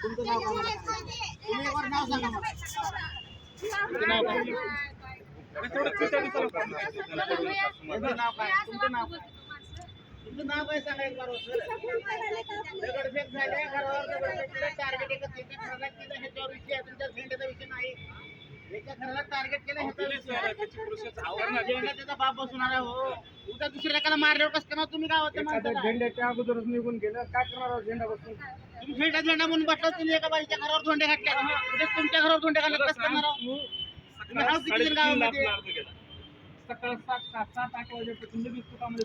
तुमचं नाव काय मला? तुम्ही एकवर नाव सांगा मला. तुमचं नाव काय? तुमचं नाव काय? तुमचं नाव काय? तुमचं नाव काय सांगा एक बार दगडफेक झाले घरावर दगडफेक केलं टार्गेट एकच एका घराला केलं ह्याच्यावर विषय आहे तुमच्या झेंड्याचा विषय नाही एका घराला टार्गेट केलं ह्याचा त्याचा बाप बसणार आहे हो उद्या दुसऱ्या एकाला मारल्यावर कसं करणार तुम्ही गावात झेंड्याच्या अगोदरच निघून गेलं काय करणार झेंडा बसून तुम्ही झेंडा म्हणून बसला तुम्ही एका बाईच्या घरावर धोंडे घातले उद्या तुमच्या घरावर धोंडे घालत कसं करणार तुम्ही हाव किती जण गावामध्ये सकाळ 7-8 वाजेपासून लगेच तुकामध्ये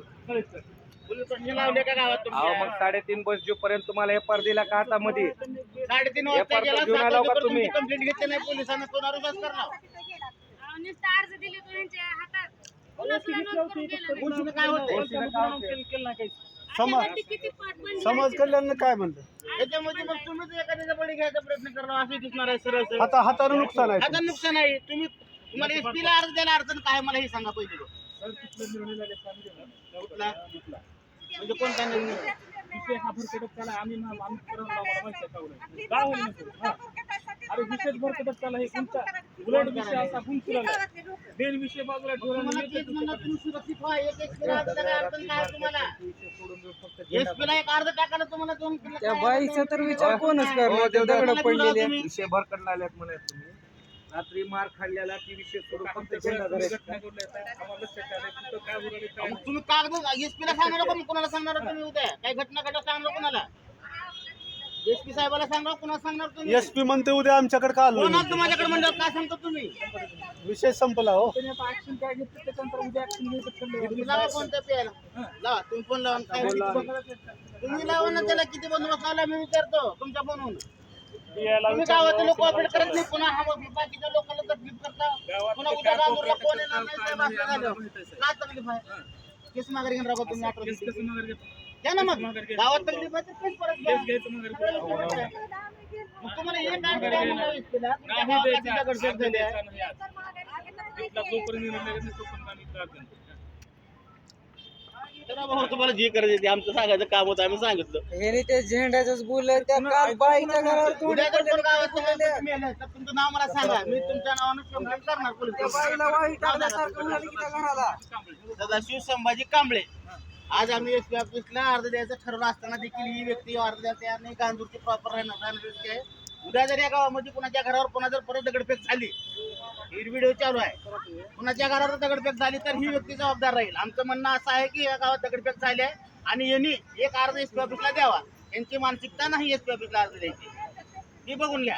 पोलीस स्टेशन लावले का गावात अहो मग 3:30 बस जोपर्यंत तुम्हाला एफआर दिला का हातामध्ये 3:30 वाजता गेला घेऊन आला का तुम्ही? कंप्लेंट घेतली नाही पोलिसांना कोणावर बस करणार अर्ज दिले तो यांच्या हातात पोलिसांना काय होतंय समाज कल्याण काय म्हणलं त्याच्यामध्ये मग तुम्हीच एखाद्याचा बळी घ्यायचा प्रयत्न करणार असं दिसणार आहे सरळ आता हातानं नुकसान आहे आता नुकसान आहे तुम्हाला एसपी ला अर्ज द्यायला अडचण काय मला हे सांगा पहिले कुठला म्हणजे कोणता निर्णय विषय हा भरकटत चाला आम्ही अरे विशेष भरकटत चाला हे कोणता उलट विषय असा गुंतलेला बेन विषय बाजूला तुम्हाला तेच म्हणणं तुम्ही सुरक्षित व्हा एक एसपी ला अर्ज द्यायला अडचण काय तुम्हाला एसपी ला एक अर्ज टाकायला तुम्हाला दोन त्या बाईचा तर विचार कोणच करणार ते दगड पडलेले विषय भरकटला आल्यात म्हणे तुम्ही रात्री मार खाल्ल्याला ती विषय सोडून फक्त झेंडा धरायचा मग तुम्ही कागद एसपी ला सांगणार पण कोणाला सांगणार तुम्ही उद्या काही घटना घडत सांगणार कोणाला एसपी साहेबाला सांगणार कोणाला सांगणार तुम्ही एसपी म्हणते उद्या आमच्याकडे का आलो कोणाला माझ्याकडे म्हणलं काय सांगतो तुम्ही विषय संपला हो ऍक्शन काय घेतलं त्याच्यानंतर उद्या ऍक्शन तुम्ही लावा कोणत्या प्यायला लावा तुम्ही फोन लावा तुम्ही लावा ना त्याला किती बंदोबस्त लावला मी विचारतो तुमच्या फोनहून तुम्ही गावातले लोक ऑपरेट करत नाही पुन्हा बाकीच्या लोकांना तकलीफ करता पुन्हा उद्या गांजूरला फोन येणार नाही साहेब असं झालं काय तकलीफ आहे केस माघारी घेऊन राहा तुम्ही आता घ्या ना मग गावात तकलीफ आहे तर केस परत घ्या मग तुम्हाला हे काय करायला मला विचारलं? तुमच्या गावात दगडफेक झाली आहे. चला भाऊ तुम्हाला जे करायचं ते आमचं सांगायचं काम होतं आम्ही सांगितलं हे ते झेंड्याच बोललं त्या काल बाईच्या घरावर तोंड उद्या जर कोण गावात पडलं. मेलं तर तुमचं नाव मला सांगा मी तुमच्या नावानं कंप्लेंट करणार पोलीस त्या बाईला वाईट टाकल्यासारखं झालं की त्या घराला सदाशिव संभाजी कांबळे आज आम्ही एसपी ऑफिसला अर्ज द्यायचं ठरवलं असताना देखील ही व्यक्ती अर्ज द्यायला तयार नाही गांजूरची प्रॉपर राहणार व्यक्ती आहे उद्या जर या गावामध्ये कुणाच्या घरावर पुन्हा जर परत दगडफेक झाली ही व्हिडिओ चालू आहे कुणाच्या घरावर दगडफेक झाली तर ही व्यक्ती जबाबदार राहील आमचं म्हणणं असं आहे की या गावात दगडफेक झाली आहे आणि यांनी एक अर्ज एसपी ऑफिसला द्यावा यांची मानसिकता नाही एसपी ऑफिसला अर्ज द्यायची ही बघून घ्या